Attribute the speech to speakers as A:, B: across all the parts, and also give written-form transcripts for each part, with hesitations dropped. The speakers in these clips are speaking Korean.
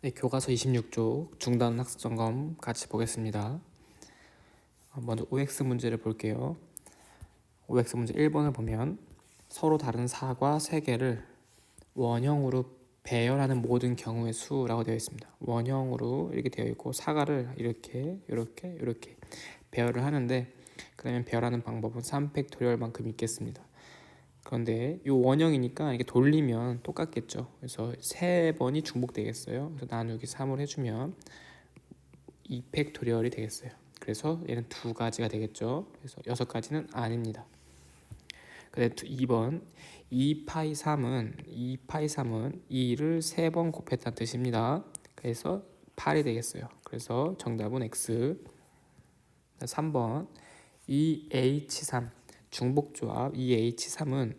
A: 네, 교과서 26쪽 중단 학습 점검 같이 보겠습니다. 먼저 OX 문제를 볼게요. OX 문제 1번을 보면 서로 다른 사과 3개를 원형으로 배열하는 모든 경우의 수라고 되어 있습니다. 원형으로 이렇게 되어 있고 사과를 이렇게 배열을 하는데, 그러면 배열하는 방법은 3팩토리얼만큼 있겠습니다. 그런데 이 원형이니까 이게 돌리면 똑같겠죠. 그래서 3번이 중복되겠어요. 그래서 나누기 3을 해주면 2팩토리얼이 되겠어요. 그래서 얘는 2가지가 되겠죠. 그래서 6가지는 아닙니다. 근데 2번 2파이 3은 2를 3번 곱했다는 뜻입니다. 그래서 8이 되겠어요. 그래서 정답은 X. 3번 2H3 중복조합 2H3은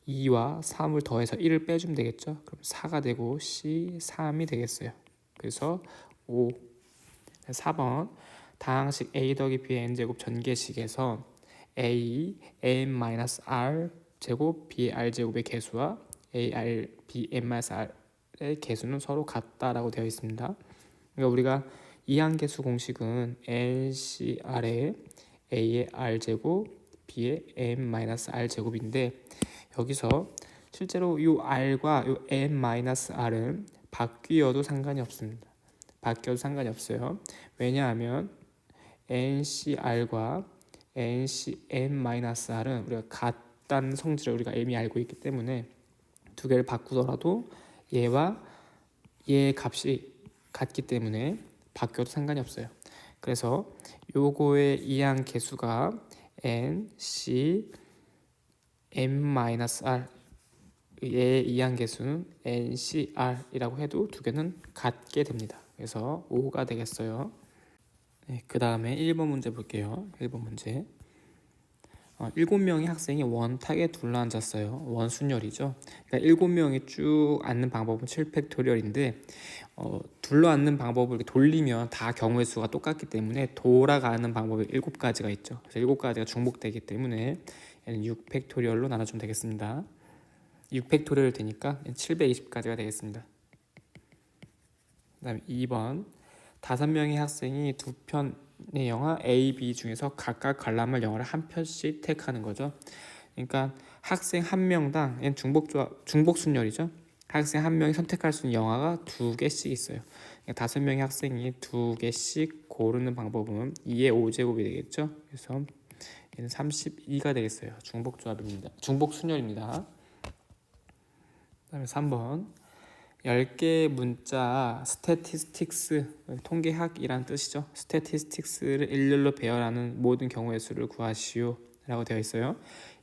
A: 2와 3을 더해서 1을 빼주면 되겠죠. 그럼 4가 되고 C3이 되겠어요. 그래서 5. 4번 다항식 A 더하기 B의 n제곱 전개식에서 A, n-r 제곱 B의 r제곱의 개수와 A, r, B, n-r의 개수는 서로 같다라고 되어 있습니다. 그러니까 우리가 이항계수 공식은 LCR의 A의 r제곱 B의 n-r제곱인데, 여기서 실제로 이 r과 이 n-r은 바뀌어도 상관이 없습니다. 바뀌어도 상관이 없어요. 왜냐하면 NCR과 NCN-R은 우리가 같다는 성질을 우리가 이미 알고 있기 때문에 두 개를 바꾸더라도 얘와 얘의 값이 같기 때문에 바뀌어도 상관이 없어요. 그래서 요거의 이항 개수가 NC n-r, 얘의 이항 개수는 NCR이라고 해도 두 개는 같게 됩니다. 그래서 5가 되겠어요. 네, 그 다음에 1번 문제 볼게요. 1번 문제 7명의 학생이 원탁에 둘러앉았어요. 원순열이죠. 그러니까 7명이 쭉 앉는 방법은 7팩토리얼인데 둘러앉는 방법을 이렇게 돌리면 다 경우의 수가 똑같기 때문에 돌아가는 방법이 7가지가 있죠. 그래서 7가지가 중복되기 때문에 얘는 6팩토리얼로 나눠주면 되겠습니다. 6팩토리얼 되니까 720가지가 되겠습니다. 그 다음에 2번 5명의 학생이 두 편의 영화 A, B 중에서 각각 관람할 영화를 한 편씩 택하는 거죠. 그러니까 학생 한 명당, 얘는 중복순열이죠. 학생 한 명이 선택할 수 있는 영화가 2개씩 있어요. 그러니까 5명의 학생이 2개씩 고르는 방법은 2의 5제곱이 되겠죠. 그래서 얘는 32가 되겠어요. 중복조합입니다. 중복순열입니다. 그다음에 3번 10개의 문자 스태티스틱스, 통계학이란 뜻이죠. 스태티스틱스를 일렬로 배열하는 모든 경우의 수를 구하시오 라고 되어 있어요.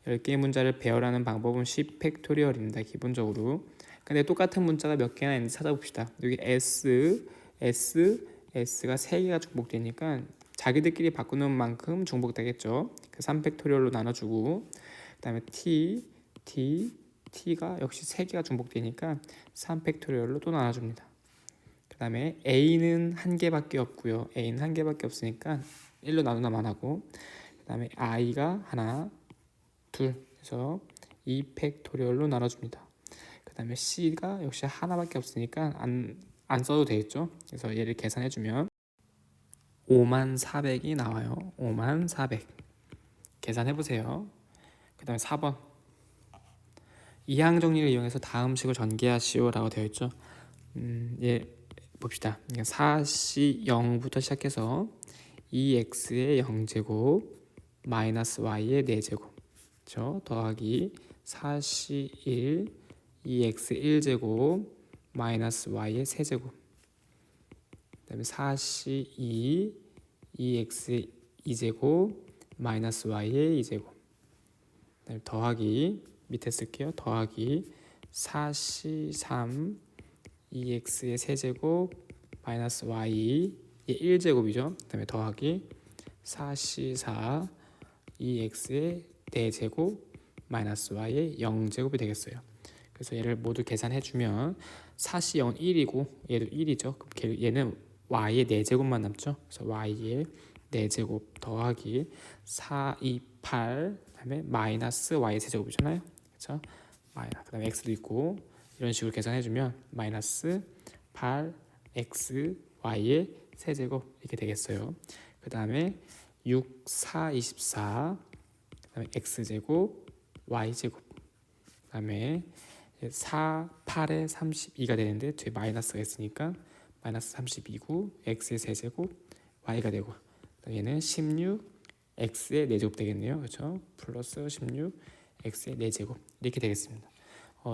A: 10개의 문자를 배열하는 방법은 10팩토리얼입니다. 기본적으로. 근데 똑같은 문자가 몇 개나 있는지 찾아봅시다. 여기 S가 3개가 중복되니까 자기들끼리 바꾸는 만큼 중복되겠죠. 그 3팩토리얼로 나눠주고, 그 다음에 T가 역시 3개가 중복되니까 3팩토리얼로 또 나눠줍니다. 그 다음에 A는 1개밖에 없고요. A는 1개밖에 없으니까 1로 나누나만 하고, 그 다음에 I가 하나, 둘, 그래서 2팩토리얼로 나눠줍니다. 그 다음에 C가 역시 하나밖에 없으니까 안 써도 되겠죠. 그래서 얘를 계산해주면 54,000이 나와요. 54,000 계산해보세요. 그 다음에 4번 이항 정리를 이용해서 다음 식을 전개하시오 라고 되어 있죠. 예, 봅시다. 4C 0부터 시작해서 2x의 0제곱 마이너스 y의 4제곱, 그렇죠? 더하기 4C 1 2x 1제곱 마이너스 y의 3제곱, 그 다음에 4C 2 2x 2제곱 마이너스 y의 2제곱, 그 다음에 더하기 밑에 쓸게요. 더하기 4C3 2x의 세제곱 마이너스 y 1제곱이죠. 그 다음에 더하기 4C4 2x의 4제곱 마이너스 y의 0제곱이 되겠어요. 그래서 얘를 모두 계산해주면 4C0은 1이고 얘도 1이죠. 그럼 얘는 y의 4제곱만 남죠. 그래서 y의 4제곱 더하기 4, 2, 8 그다음에 마이너스 y 세제곱이잖아요. 그렇죠? 그다음에 x도 있고 이런 식으로 계산해주면 마이너스 8 x, y의 세제곱 이렇게 되겠어요. 그 다음에 6, 4, 24, 그 다음에 x제곱, y제곱, 그 다음에 4, 8에 32가 되는데 뒤에 마이너스가 있으니까 마이너스 32고 x의 세제곱, y가 되고 얘는 16, x의 4제곱 되겠네요. 그렇죠? 플러스 16, x의 4제곱 이렇게 되겠습니다.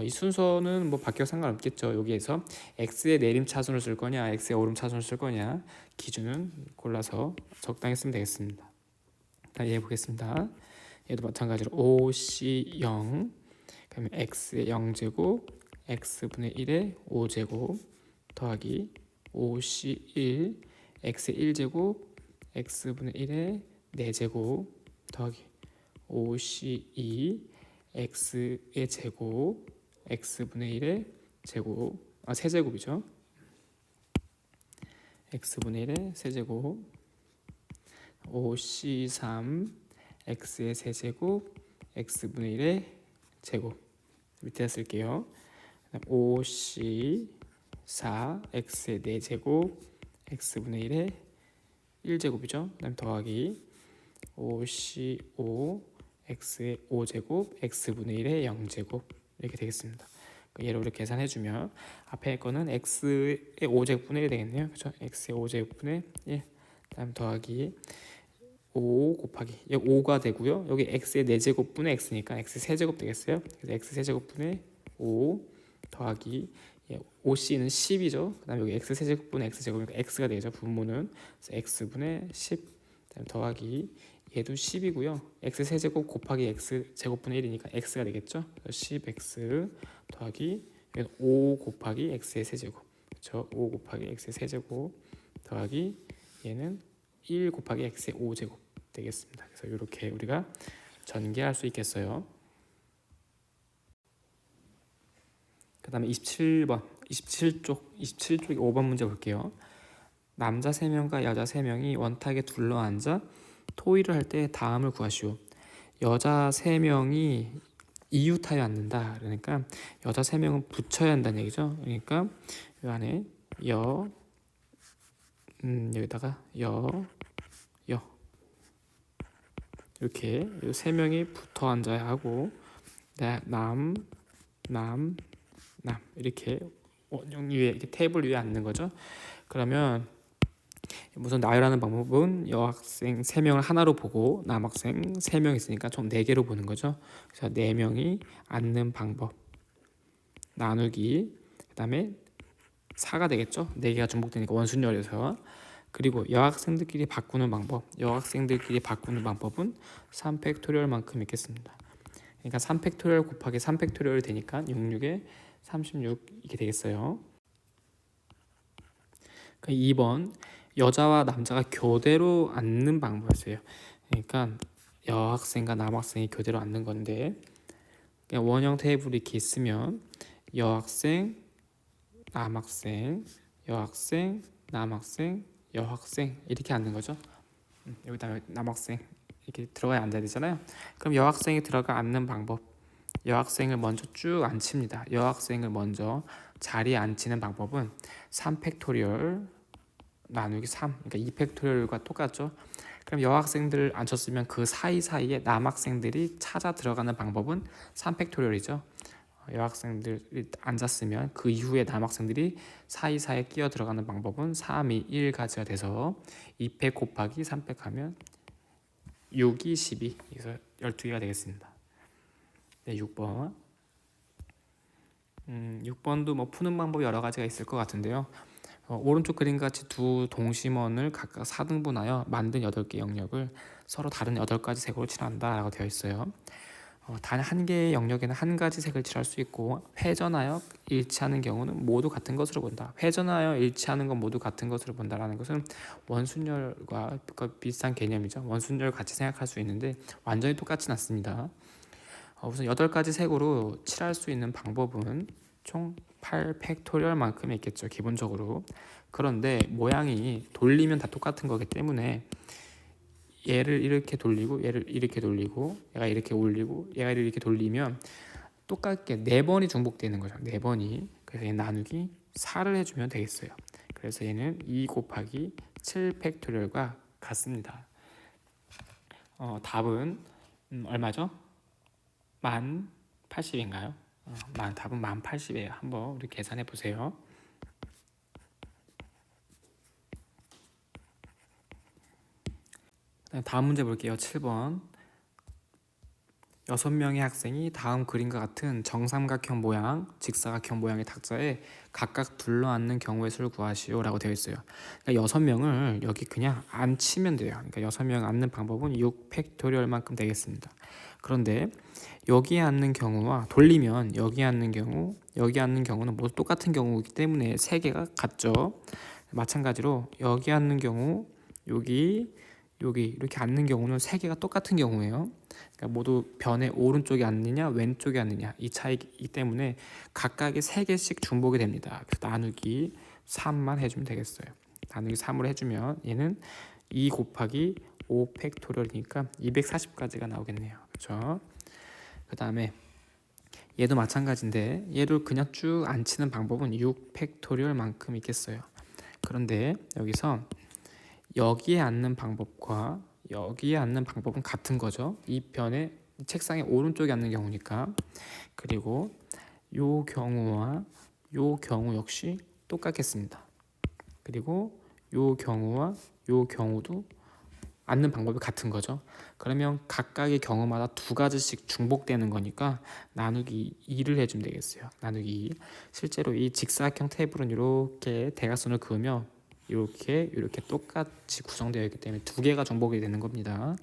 A: 이 순서는 뭐 바뀌어 상관없겠죠. 여기에서 x의 내림 차순을 쓸 거냐 x의 오름 차순을 쓸 거냐 기준은 골라서 적당히 쓰면 되겠습니다. 다시 해보겠습니다. 얘도 마찬가지로 5c0 그러면 x의 0제곱 x분의 1의 5제곱 더하기 5c1 x의 1제곱 x분의 1의 4제곱 더하기 5c2 x의 제곱 x분의 1의 제곱 세제곱이죠. x분의 1의 세제곱 5c3 x의 세제곱 x분의 1의 제곱 밑에 쓸게요. 5c4 x의 4제곱 x분의 1의 1제곱이죠. 그다음 더하기 5c5 x의 5제곱 x분의 1의 0제곱 이렇게 되겠습니다. 얘를 우리 계산해주면 앞에 거는 x의 5제곱분의 1이 되겠네요. 그렇죠? x의 5제곱분의 1 그다음 더하기 5 곱하기 여기 5가 되고요. 여기 x의 4제곱분의 x니까 x 세제곱 되겠어요. 그래서 x 세제곱분의 5 더하기 5c는 10이죠. 그다음 여기 x 세제곱분의 x제곱이니까 x가 되죠. 분모는 그래서 x분의 10 그다음 더하기 얘도 10이고요. x 세제곱 곱하기 x 제곱분의 1이니까 x가 되겠죠. 10x 더하기 5 곱하기 x의 세제곱 그렇죠. 5 곱하기 x의 세제곱 더하기 얘는 1 곱하기 x의 5제곱 되겠습니다. 그래서 이렇게 우리가 전개할 수 있겠어요. 그 다음에 27쪽이 5번 문제 볼게요. 남자 3명과 여자 3명이 원탁에 둘러앉아 토의를 할 때 다음을 구하시오. 여자 3명이 이웃하여 앉는다. 그러니까 여자 3명은 붙여야 한다는 얘기죠. 그러니까 이 안에 여기다가 여 이렇게 3명이 붙어 앉아야 하고 남 이렇게 원형 위에 이렇게 테이블 위에 앉는 거죠. 그러면 우선 나열하는 방법은 여학생 3명을 하나로 보고 남학생 3명 있으니까 총 4개로 보는 거죠. 그래서 4명이 앉는 방법 나누기 그 다음에 4가 되겠죠. 4개가 중복되니까 원순열에서 그리고 여학생들끼리 바꾸는 방법은 3팩토리얼만큼 있겠습니다. 그러니까 3팩토리얼 곱하기 3팩토리얼이 되니까 66에 36 이렇게 되겠어요. 2번 여자와 남자가 교대로 앉는 방법이었어요. 그러니까 여학생과 남학생이 교대로 앉는 건데 원형 테이블이 이렇게 있으면 여학생, 남학생, 여학생, 남학생, 여학생 이렇게 앉는 거죠. 여기다 남학생 이렇게 들어가야 앉아야 되잖아요. 그럼 여학생이 들어가 앉는 방법 여학생을 먼저 쭉 앉힙니다. 여학생을 먼저 자리에 앉히는 방법은 3팩토리얼 나누기 3 그러니까 2팩토리얼과 똑같죠. 그럼 여학생들 앉혔으면 그 사이사이에 남학생들이 찾아 들어가는 방법은 3팩토리얼이죠. 여학생들이 앉았으면 그 이후에 남학생들이 사이사이에 끼어 들어가는 방법은 3이 1가지가 돼서 2팩 곱하기 3팩 하면 6이 12 그래서 12개가 되겠습니다. 네, 6번 6번도 뭐 푸는 방법이 여러 가지가 있을 것 같은데요. 오른쪽 그림과 같이 두 동심원을 각각 4등분하여 만든 8개 영역을 서로 다른 8가지 색으로 칠한다 라고 되어 있어요. 단 한 개의 영역에는 한 가지 색을 칠할 수 있고 회전하여 일치하는 경우는 모두 같은 것으로 본다. 회전하여 일치하는 건 모두 같은 것으로 본다라는 것은 원순열과 비슷한 개념이죠. 원순열 같이 생각할 수 있는데 완전히 똑같진 않습니다. 우선 8가지 색으로 칠할 수 있는 방법은 총 8팩토리얼만큼 있겠죠. 기본적으로. 그런데 모양이 돌리면 다 똑같은 거기 때문에 얘를 이렇게 돌리고 얘를 이렇게 돌리고 얘가 이렇게 올리고 얘가 이렇게 돌리면 똑같게 4번이 중복되는 거죠. 4번이. 그래서 얘 나누기 4를 해주면 되겠어요. 그래서 얘는 2 곱하기 7 팩토리얼과 같습니다. 답은 얼마죠? 1080인가요? 답은 1080이에요. 한번 우리 계산해 보세요. 다음 문제 볼게요. 7번. 6명의 학생이 다음 그림과 같은 정삼각형 모양, 직사각형 모양의 탁자에 각각 둘러앉는 경우의 수를 구하시오 라고 되어 있어요. 그러니까 6명을 여기 그냥 앉히면 돼요. 그러니까 6명 앉는 방법은 6 팩토리얼만큼 되겠습니다. 그런데 여기에 앉는 경우와 돌리면 여기에 앉는 경우, 여기 앉는 경우는 모두 똑같은 경우이기 때문에 3개가 같죠. 마찬가지로 여기 앉는 경우, 여기 이렇게 앉는 경우는 3개가 똑같은 경우예요. 그러니까 모두 변의 오른쪽에 앉느냐 왼쪽에 앉느냐 이 차이이기 때문에 각각이 3개씩 중복이 됩니다. 그래서 나누기 3만 해주면 되겠어요. 나누기 3으로 해주면 얘는 2 곱하기 5 팩토리얼이니까 240까지가 나오겠네요. 그렇죠? 그 다음에 얘도 마찬가지인데 얘를 그냥 쭉 앉히는 방법은 6 팩토리얼만큼 있겠어요. 그런데 여기서 여기에 앉는 방법과 여기에 앉는 방법은 같은 거죠. 이 변의 책상의 오른쪽에 앉는 경우니까. 그리고 요 경우와 요 경우 역시 똑같겠습니다. 그리고 요 경우와 요 경우도 앉는 방법이 같은 거죠. 그러면 각각의 경우마다 2가지씩 중복되는 거니까 나누기 2를 해주면 되겠어요. 나누기 2. 실제로 이 직사각형 테이블은 이렇게 대각선을 그으면 이렇게 똑같이 구성되어 있기 때문에 2개가 중복이 되는 겁니다.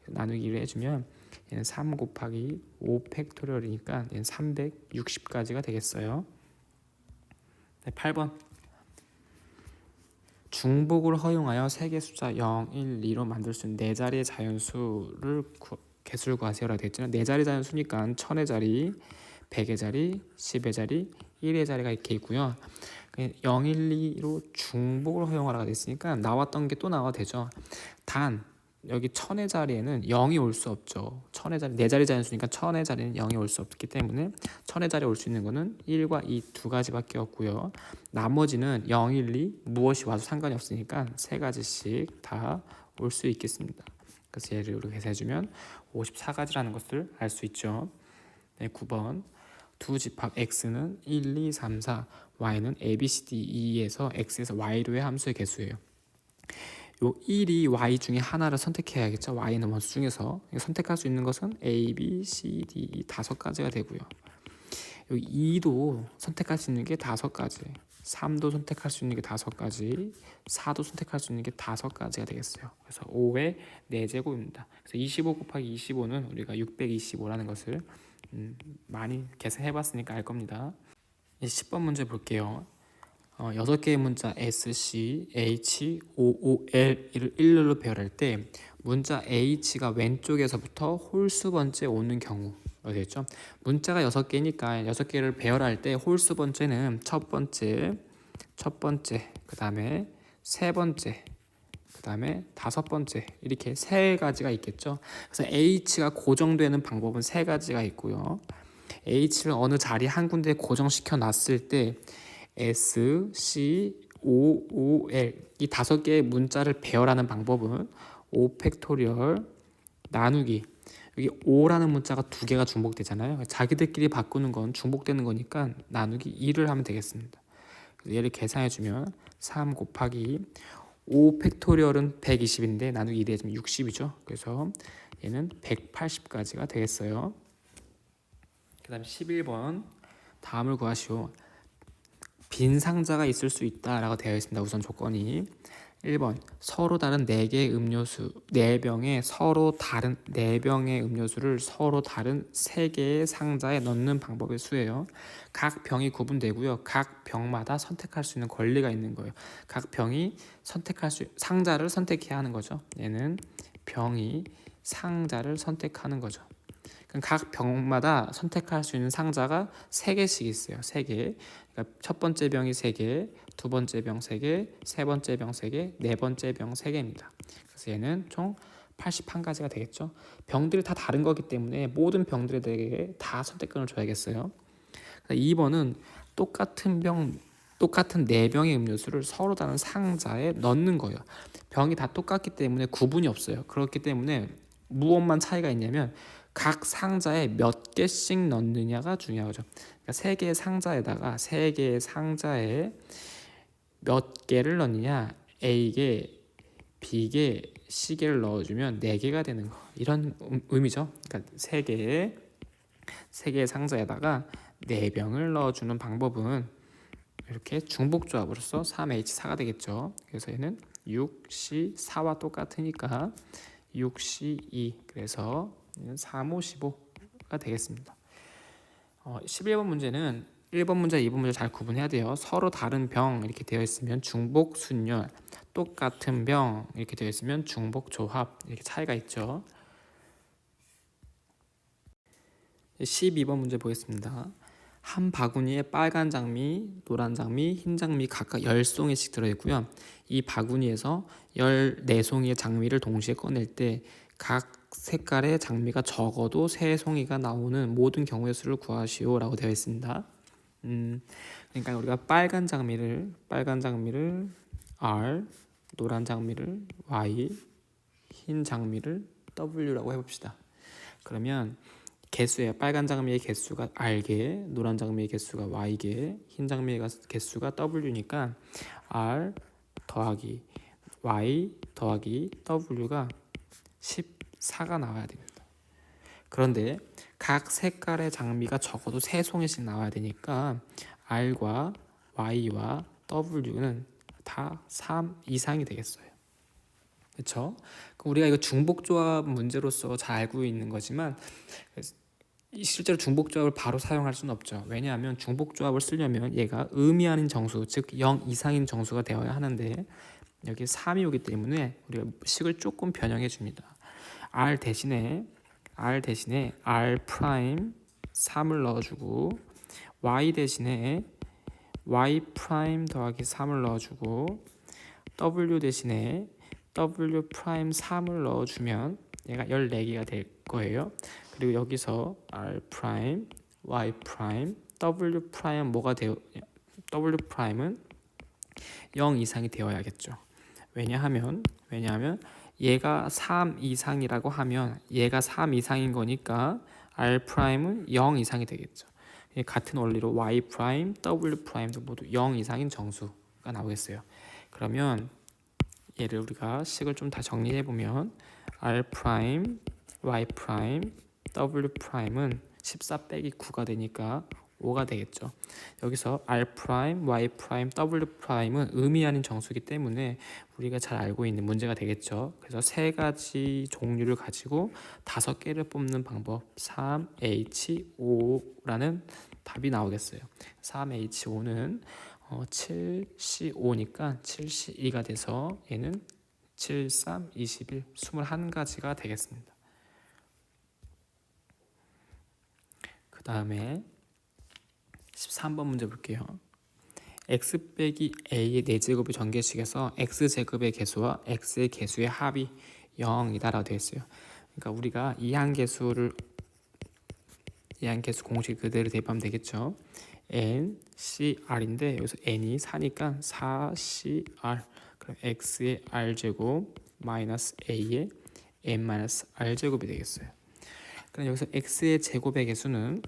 A: 나누기를 해주면 얘는 3 곱하기 5 팩토리얼이니까 얘는 360까지가 되겠어요. 8번. 중복을 허용하여 세개 숫자 0, 1, 2로 만들 수 있는 4자리의 자연수를 개수를 구하세요라고 되어 있잖아요. 4자리 자연수니까 1000의 자리, 100의 자리, 10의 자리, 1의 자리가 이렇게 있고요. 0, 1, 2로 중복을 허용하라고 됐으니까 나왔던 게 또 나와도 되죠. 단 여기 1000의 자리에는 0이 올 수 없죠. 1000의 자리, 4자리 자연수니까 1000의 자리는 0이 올 수 없기 때문에 1000의 자리에 올 수 있는 거는 1과 2 2가지밖에 없고요. 나머지는 0, 1, 2 무엇이 와도 상관이 없으니까 3가지씩 다 올 수 있겠습니다. 그래서 얘를 이렇게 해주면 54가지라는 것을 알 수 있죠. 9번. 두 집합 x는 1, 2, 3, 4, y는 a, b, c, d, e에서 x에서 y로의 함수의 개수예요. 요 1이 y 중에 하나를 선택해야겠죠. y는 원수 중에서 선택할 수 있는 것은 a, b, c, d, e 5가지가 되고요. 요 2도 선택할 수 있는 게 5가지, 3도 선택할 수 있는 게 5가지, 4도 선택할 수 있는 게 5가지가 되겠어요. 그래서 5의 4제곱입니다. 그래서 25 곱하기 25는 우리가 625라는 것을 많이 계산해봤으니까 알 겁니다. 10번 문제 볼게요. 6개의 문자 S, C, H, O, O, L을 일렬로 배열할 때 문자 H가 왼쪽에서부터 홀수 번째 오는 경우 되겠죠? 문자가 6개니까 6개를 배열할 때 홀수 번째는 첫 번째, 그 다음에 세 번째, 그 다음에 5번째 이렇게 3가지가 있겠죠. 그래서 H가 고정되는 방법은 3가지가 있고요. H를 어느 자리 한 군데에 고정시켜 놨을 때 S, C, O, O, L 이 5개의 문자를 배열하는 방법은 5 팩토리얼 나누기 여기 5라는 문자가 2개가 중복되잖아요. 자기들끼리 바꾸는 건 중복되는 거니까 나누기 2를 하면 되겠습니다. 그래서 얘를 계산해주면 3 곱하기 5 팩토리얼은 120인데 나누기 2를 해주면 60이죠. 그래서 얘는 180까지가 되겠어요. 그 다음 11번 다음을 구하시오. 빈 상자가 있을 수 있다라고 되어 있습니다. 우선 조건이 1번 서로 다른 4개의 음료수 4병에 서로 다른 4병의 음료수를 서로 다른 3개의 상자에 넣는 방법의 수예요. 각 병이 구분되고요. 각 병마다 선택할 수 있는 권리가 있는 거예요. 각 병이 선택할 수 상자를 선택해야 하는 거죠. 얘는 병이 상자를 선택하는 거죠. 각 병마다 선택할 수 있는 상자가 3개씩 있어요. 3개. 그러니까 첫 번째 병이 3개, 두 번째 병 3개, 세 번째 병 3개, 네 번째 병 3개입니다. 그래서 얘는 총 81가지가 되겠죠. 병들이 다 다른 거기 때문에 모든 병들에게 다 선택권을 줘야겠어요. 2번은 똑같은 병 똑같은 4병의 음료수를 서로 다른 상자에 넣는 거예요. 병이 다 똑같기 때문에 구분이 없어요. 그렇기 때문에 무엇만 차이가 있냐면 각 상자에 몇 개씩 넣느냐가 중요하죠. 그러니까 3개의 상자에 몇 개를 넣느냐, A개, B개, C개를 넣어주면 4개가 되는 거. 이런 의미죠. 그러니까 3개의 상자에다가 4병을 넣어주는 방법은 이렇게 중복조합으로서 3H4가 되겠죠. 그래서 얘는 6C4와 똑같으니까 6C2, 그래서 3,5,15가 되겠습니다. 11번 문제는 1번 문제, 2번 문제 잘 구분해야 돼요. 서로 다른 병 이렇게 되어 있으면 중복 순열, 똑같은 병 이렇게 되어 있으면 중복 조합, 이렇게 차이가 있죠. 12번 문제 보겠습니다. 한 바구니에 빨간 장미, 노란 장미, 흰 장미 각각 10송이씩 들어있고요. 이 바구니에서 14송이의 장미를 동시에 꺼낼 때 각 색깔의 장미가 적어도 3송이가 나오는 모든 경우의 수를 구하시오 라고 되어 있습니다. 그러니까 우리가 빨간 장미를 R, 노란 장미를 Y, 흰 장미를 W라고 해봅시다. 그러면 개수예요. 빨간 장미의 개수가 R개, 노란 장미의 개수가 Y개, 흰 장미의 개수가 W니까 R 더하기 Y 더하기 W가 14가 나와야 됩니다. 그런데 각 색깔의 장미가 적어도 3송이씩 나와야 되니까 R과 Y와 W는 다 3 이상이 되겠어요. 그렇죠? 우리가 이거 중복조합 문제로서 잘 알고 있는 거지만 실제로 중복조합을 바로 사용할 수는 없죠. 왜냐하면 중복조합을 쓰려면 얘가 의미하는 정수, 즉 0 이상인 정수가 되어야 하는데 여기 3이 오기 때문에 우리가 식을 조금 변형해 줍니다. R 대신에 R 프라임 3을 넣어주고 Y 대신에 Y 프라임 더하기 3을 넣어주고 W 대신에 W 프라임 3을 넣어주면 얘가 14개가 될 거예요. 그리고 여기서 R 프라임, Y 프라임, W 프라임 뭐가 되어? W 프라임은 0 이상이 되어야겠죠. 왜냐하면 얘가 3 이상이라고 하면 얘가 3 이상인 거니까 R 프라임은 0 이상이 되겠죠. 같은 원리로 Y 프라임, W 프라임도 모두 0 이상인 정수가 나오겠어요. 그러면 얘를 우리가 식을 좀 다 정리해 보면 R 프라임, Y 프라임, W 프라임은 14 빼기 9가 되니까 5가 되겠죠. 여기서 R 프라임, Y 프라임, W 프라임은 의미 아닌 정수이기 때문에 우리가 잘 알고 있는 문제가 되겠죠. 그래서 3가지 종류를 가지고 5개를 뽑는 방법 3H5라는 답이 나오겠어요. 3H5는 7C5니까 7C2가 돼서 얘는 7, 3, 21, 21가지가 되겠습니다. 그 다음에 13번 문제 볼게요. x 빼기 a의 4제곱의 전개식에서 x제곱의 개수와 x의 개수의 합이 0이다 라고 되어 있어요. 그러니까 우리가 이항계수 공식 그대로 대입하면 되겠죠. n, c, r인데 여기서 n이 4니까 4cr, 그럼 x의 r제곱 마이너스 a의 n 마이너스 r제곱이 되겠어요. 그럼 여기서 x의 제곱의 개수는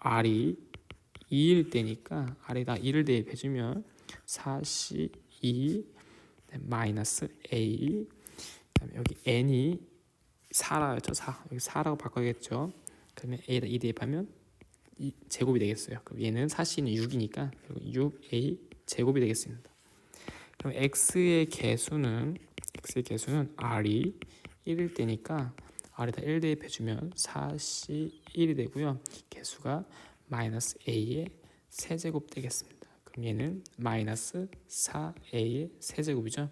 A: r이 2일 때니까 r에다 2를 대입해주면 4c2 마이너스 a, 그다음에 여기 n이 4라고 했죠. 4. 여기 4라고 바꿔야겠죠. 그러면 a에다 2 대입하면 제곱이 되겠어요. 그럼 얘는 4c는 6이니까 6a 제곱이 되겠습니다. 그럼 x의 개수는 r이 1일 때니까 r에다 1 대입해주면 4c1이 되고요. 개수가 마이너스 a의 세제곱 되겠습니다. 그럼 얘는 마이너스 4a의 세제곱이죠.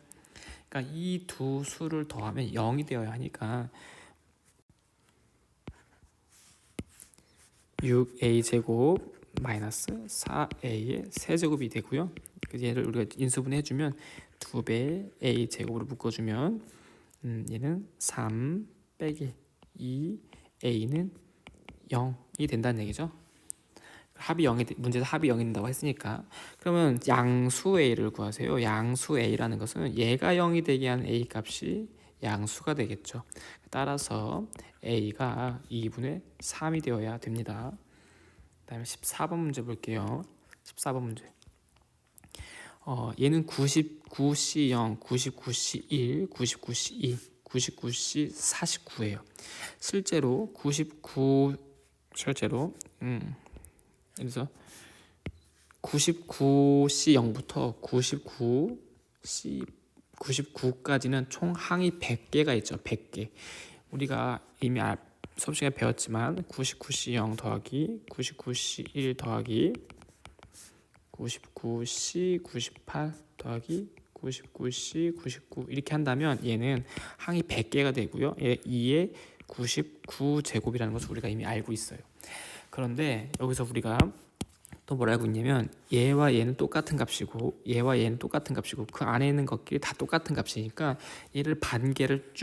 A: 그러니까 이 두 수를 더하면 0이 되어야 하니까 6a 제곱 마이너스 4a의 세제곱이 되고요. 얘를 우리가 인수분해 해주면 2배의 a 제곱으로 묶어주면 얘는 3 빼기 2a는 0이 된다는 얘기죠. 문제에서 합이 0이 된다고 했으니까 그러면 양수 a를 구하세요. 양수 a라는 것은 얘가 0이 되게 하는 a 값이 양수가 되겠죠. 따라서 a가 2분의 3이 되어야 됩니다. 그다음에 14번 문제 볼게요. 14번 문제. 얘는 99C0, 99C1, 99C2, 99C49예요. 실제로 그래서 99C0부터 99까지는 총 항이 100개가 있죠. 100개. 우리가 이미 수업 시간에 배웠지만 99C0 더하기 99C1 더하기 99C 98 더하기 99C 99 이렇게 한다면 얘는 항이 100개가 되고요. 얘 2의 99제곱이라는 것을 우리가 이미 알고 있어요. 그런데 여기서 우리가 또 뭘 알고 있냐면 얘와 얘는 똑같은 값이고 얘와 얘는 똑같은 값이고 그 안에 있는 것끼리 다 똑같은 값이니까 얘를 반개를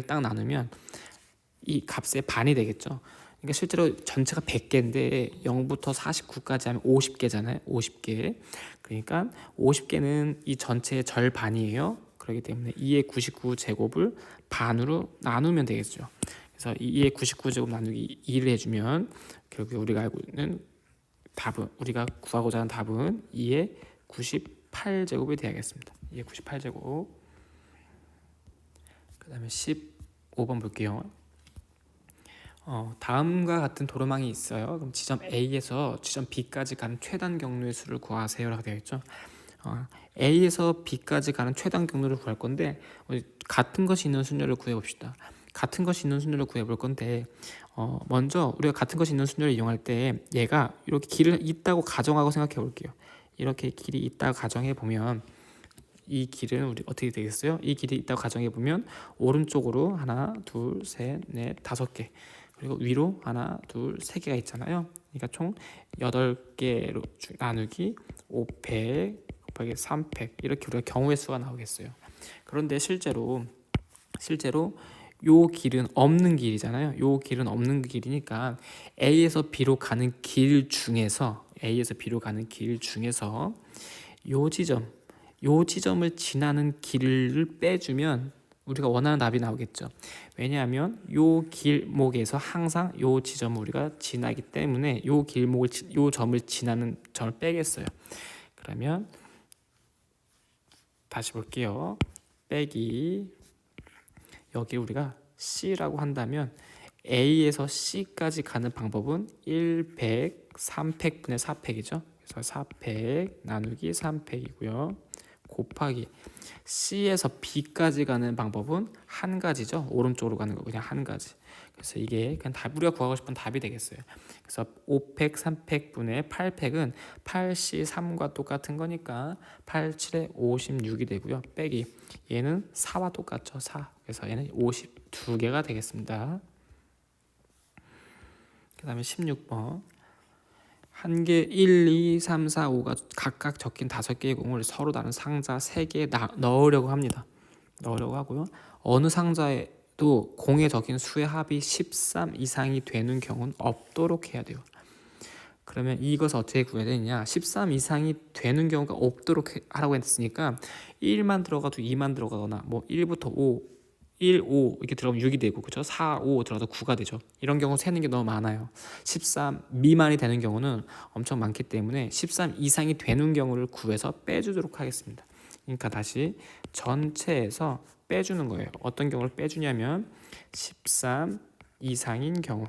A: 딱 나누면 이 값의 반이 되겠죠. 그러니까 실제로 전체가 100개인데 0부터 49까지 하면 50개잖아요. 50개. 그러니까 50개는 이 전체의 절반이에요. 그렇기 때문에 2의 99제곱을 반으로 나누면 되겠죠. 그래서 2의 99제곱 나누기 2를 해주면 결국 우리가 알고 있는 답은, 우리가 구하고자 하는 답은 2의 98제곱이 되야겠습니다. 2의 98제곱. 그 다음에 15번 볼게요. 다음과 같은 도로망이 있어요. 그럼 지점 A에서 지점 B까지 가는 최단 경로의 수를 구하세요라고 되어 있죠. A에서 B까지 가는 최단 경로를 구할 건데 같은 것이 있는 순열을 구해 봅시다. 같은 것이 있는 순열을 구해 볼 건데 먼저 우리가 같은 것이 있는 순열을 이용할 때 얘가 이렇게 길이 있다고 가정하고 생각해 볼게요. 이렇게 길이 있다고 가정해 보면 이 길은 우리 어떻게 되겠어요? 이 길이 있다고 가정해 보면 오른쪽으로 하나, 둘, 셋, 넷, 5개. 그리고 위로 하나, 둘, 3개가 있잖아요. 그러니까 총 8개로 나누기 500 곱하기 300 이렇게 우리가 경우의 수가 나오겠어요. 그런데 실제로 요 길은 없는 길이잖아요. 요 길은 없는 길이니까 A에서 B로 가는 길 중에서 요 지점을 지나는 길을 빼주면 우리가 원하는 답이 나오겠죠. 왜냐하면 요 길목에서 항상 요 지점을 우리가 지나기 때문에 요 점을 지나는 점을 빼겠어요. 그러면 다시 볼게요. 빼기 여기 우리가 C라고 한다면 A에서 C까지 가는 방법은 100, 300분의 400이죠. 그래서 400 나누기 300이고요. 곱하기 C에서 B까지 가는 방법은 한 가지죠. 오른쪽으로 가는 거 그냥 한 가지. 그래서 이게 그냥 우리가 구하고 싶은 답이 되겠어요. 그래서 500, 300분의 800은 8C 3과 똑같은 거니까 8, 7에 56이 되고요. 빼기 얘는 4와 똑같죠. 4. 그래서 얘는 52개가 되겠습니다. 그 다음에 16번 한 개 1, 2, 3, 4, 5가 각각 적힌 5개의 공을 서로 다른 상자 3개에 넣으려고 합니다. 넣으려고 하고요. 어느 상자에도 공에 적힌 수의 합이 13 이상이 되는 경우는 없도록 해야 돼요. 그러면 이것을 어떻게 구해야 되느냐? 13 이상이 되는 경우가 없도록 하라고 했으니까 1만 들어가도 2만 들어가거나 뭐 1부터 5 1, 5 이렇게 들어가면 6이 되고 그죠? 4, 5 들어가도 9가 되죠. 이런 경우 세는 게 너무 많아요. 13 미만이 되는 경우는 엄청 많기 때문에 13 이상이 되는 경우를 구해서 빼주도록 하겠습니다. 그러니까 다시 전체에서 빼주는 거예요. 어떤 경우를 빼주냐면 13 이상인 경우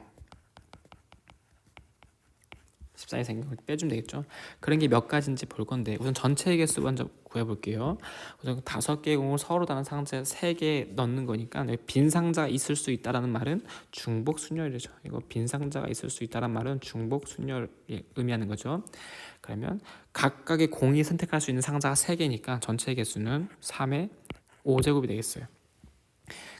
A: 14의 생각을 빼주면 되겠죠. 그런 게 몇 가지인지 볼 건데 우선 전체 개수 먼저 구해볼게요. 우선 5개의 공을 서로 다른 상자에 3개 넣는 거니까 빈 상자가 있을 수 있다라는 말은 중복 순열이죠. 이거 빈 상자가 있을 수 있다라는 말은 중복 순열을 의미하는 거죠. 그러면 각각의 공이 선택할 수 있는 상자가 3개니까 전체 개수는 3의 5제곱이 되겠어요.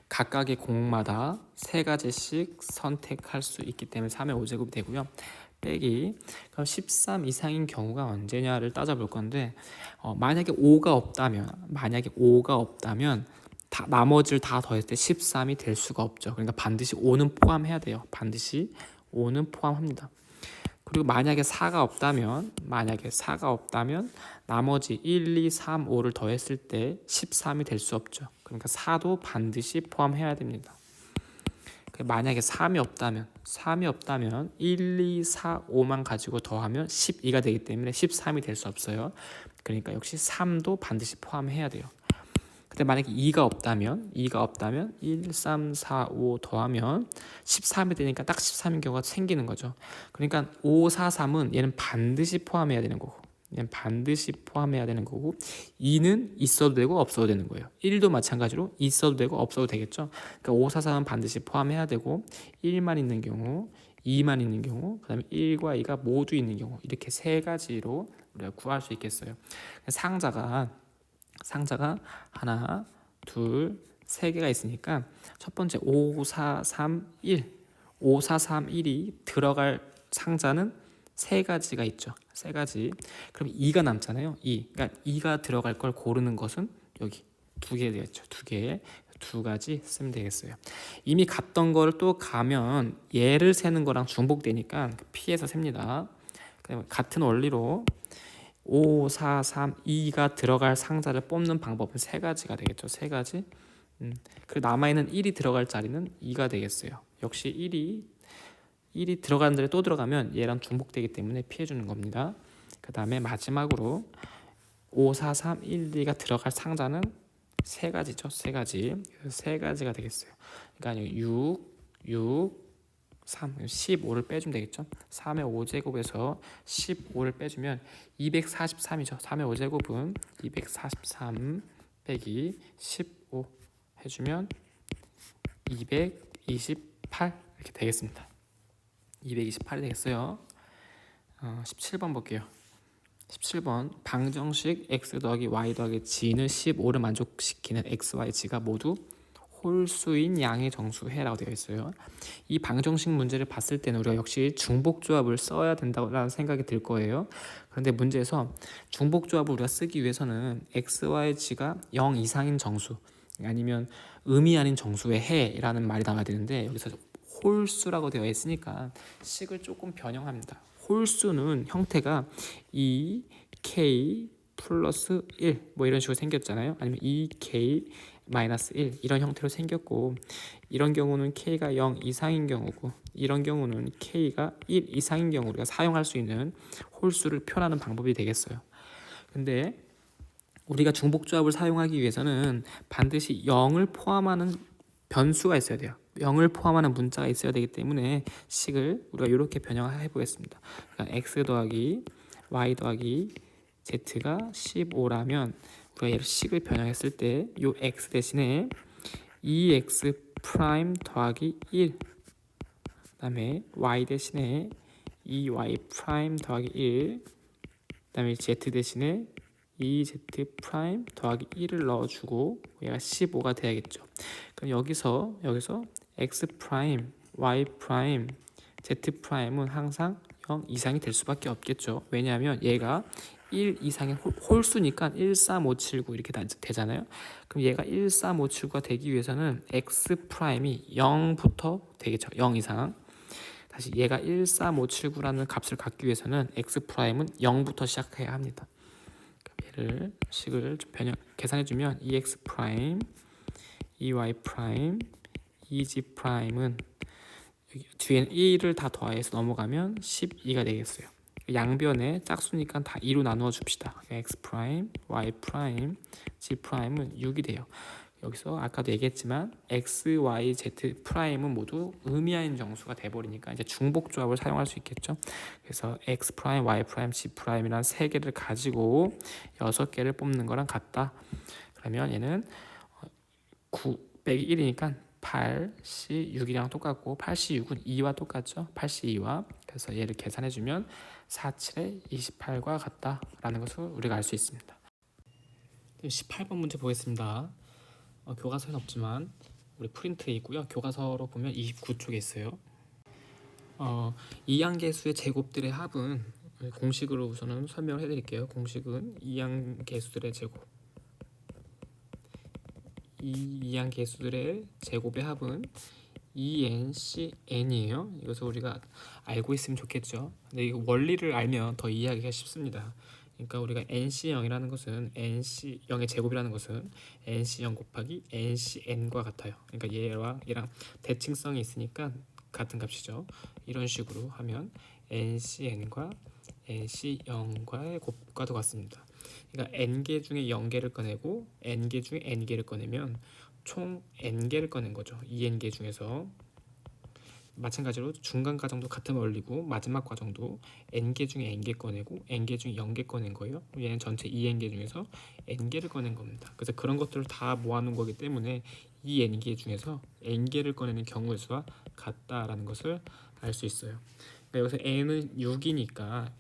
A: 각각의 공마다 3가지씩 선택할 수 있기 때문에 3의 5제곱이 되고요. 빼기 그럼 13 이상인 경우가 언제냐를 따져볼 건데 만약에 5가 없다면 나머지를 다 더했을 때 13이 될 수가 없죠. 그러니까 반드시 5는 포함해야 돼요. 반드시 5는 포함합니다. 그리고 만약에 4가 없다면 나머지 1, 2, 3, 5를 더했을 때 13이 될 수 없죠. 그러니까 4도 반드시 포함해야 됩니다. 만약에 3이 없다면 1, 2, 4, 5만 가지고 더하면 12가 되기 때문에 13이 될 수 없어요. 그러니까 역시 3도 반드시 포함해야 돼요. 근데 만약에 2가 없다면 1, 3, 4, 5 더하면 13이 되니까 딱 13인 경우가 생기는 거죠. 그러니까 5, 4, 3은 얘는 반드시 포함해야 되는 거고 2는 있어도 되고 없어도 되는 거예요. 1도 마찬가지로 있어도 되고 없어도 되겠죠. 그러니까 5, 4, 3은 반드시 포함해야 되고 1만 있는 경우, 2만 있는 경우, 그 다음에 1과 2가 모두 있는 경우 이렇게 세 가지로 우리가 구할 수 있겠어요. 상자가 하나, 둘, 세 개가 있으니까 첫 번째 5, 4, 3, 1 5, 4, 3, 1이 들어갈 상자는 세 가지가 있죠. 세 가지. 그럼 2가 남잖아요. 2. 그러니까 2가 들어갈 걸 고르는 것은 여기 두 개 되겠죠. 두 가지 쓰면 되겠어요. 이미 갔던 거를 또 가면 얘를 세는 거랑 중복되니까 피해서 셉니다. 같은 원리로 5, 4, 3, 2가 들어갈 상자를 뽑는 방법은 세 가지가 되겠죠. 세 가지. 그리고 남아있는 1이 들어갈 자리는 2가 되겠어요. 역시 1이 들어가는 자리에 또 들어가면 얘랑 중복되기 때문에 피해주는 겁니다. 그 다음에 마지막으로 5, 4, 3, 1, 2가 들어갈 상자는 세 가지죠. 세 가지가 되겠어요. 그러니까 6, 3, 15를 빼주면 되겠죠. 3의 5제곱에서 15를 빼주면 243이죠. 3의 5제곱은 243 빼기 15 해주면 228 이렇게 되겠습니다. 228이 되겠어요. 17번 볼게요. 17번 방정식 x 더하기 y 더하기 g는 15를 만족시키는 x, y, g가 모두 홀수인 양의 정수해라고 되어 있어요. 이 방정식 문제를 봤을 때는 우리가 역시 중복조합을 써야 된다는 생각이 들 거예요. 그런데 문제에서 중복조합을 우리가 쓰기 위해서는 x, y, g가 0 이상인 정수 아니면 음이 아닌 정수의 해라는 말이 나와야 되는데 여기서 홀수라고 되어 있으니까 식을 조금 변형합니다. 홀수는 형태가 2k 플러스 1 뭐 이런 식으로 생겼잖아요. 아니면 2k 마이너스 1 이런 형태로 생겼고 이런 경우는 k가 0 이상인 경우고 이런 경우는 k가 1 이상인 경우 우리가 사용할 수 있는 홀수를 표현하는 방법이 되겠어요. 근데 우리가 중복조합을 사용하기 위해서는 반드시 0을 포함하는 변수가 있어야 돼요. 0을 포함하는 문자가 있어야 되기 때문에 식을 우리가 이렇게 변형해 보겠습니다. 그러니까 x 더하기 y 더하기 z가 15라면 우리가 얘를 식을 변형했을 때 이 x 대신에 2x 프라임 더하기 1 그다음에 y 대신에 2y 프라임 더하기 1 그다음에 z 대신에 2z 프라임 더하기 1을 넣어주고 얘가 15가 돼야겠죠. 그럼 여기서 x 프라임, y 프라임, z 프라임은 항상 0 이상이 될 수밖에 없겠죠. 왜냐하면 얘가 1 이상의 홀수니까 1, 3, 5, 7, 9 이렇게 되잖아요. 그럼 얘가 1, 3, 5, 7, 9가 되기 위해서는 x 프라임이 0부터 되겠죠. 0 이상. 다시 얘가 1, 3, 5, 7, 9라는 값을 갖기 위해서는 x 프라임은 0부터 시작해야 합니다. 얘를 식을 계산해주면 2x 프라임, 2y 프라임, 2g 프라임은 뒤에는 1을 다 더해서 넘어가면 12가 되겠어요. 양변에 짝수니까 다 2로 나누어 줍시다. x 프라임, y 프라임, g 프라임은 6이 돼요. 여기서 아까도 얘기했지만 x, y, z 프라임은 모두 의미하는 정수가 돼버리니까 이제 중복조합을 사용할 수 있겠죠. 그래서 x 프라임, y 프라임, g 프라임이란 세 개를 가지고 6개를 뽑는 거랑 같다. 그러면 얘는 9 빼기 1이니까 86이랑 똑같고 86은 2와 똑같죠. 82와 그래서 얘를 계산해주면 4, 7에 28과 같다라는 것을 우리가 알 수 있습니다. 18번 문제 보겠습니다. 교과서에는 없지만 우리 프린트에 있고요. 교과서로 보면 29쪽에 있어요. 이항계수의 제곱들의 합은 공식으로 우선은 설명을 해드릴게요. 공식은 이항계수들의 제곱. 이 이항계수들의 제곱의 합은 ENCN이에요. 이것을 우리가 알고 있으면 좋겠죠. 근데 이 원리를 알면 더 이해하기가 쉽습니다. 그러니까 우리가 NC0이라는 것은 NC0의 제곱이라는 것은 NC0 곱하기 NCN과 같아요. 그러니까 얘랑 대칭성이 있으니까 같은 값이죠. 이런 식으로 하면 NCN과 NC0과의 곱과도 같습니다. 그러니까 n개 중에 0개를 꺼내고 n개 중에 n개를 꺼내면 총 n개를 꺼낸 거죠. 2n개 중에서. 마찬가지로 중간 과정도 같은 원리고 마지막 과정도 n개 중에 n개 꺼내고 n개 중에 0개 꺼낸 거예요. 얘는 전체 2n개 중에서 n개를 꺼낸 겁니다. 그래서 그런 것들을 다 모아놓은 거기 때문에 이 n개 중에서 n개를 꺼내는 경우의 수와 같다라는 것을 알 수 있어요. 그러니까 여기서 n은 6이니까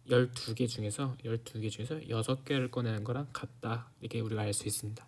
A: 12개 중에서 6개를 꺼내는 거랑 같다, 이렇게 우리가 알 수 있습니다.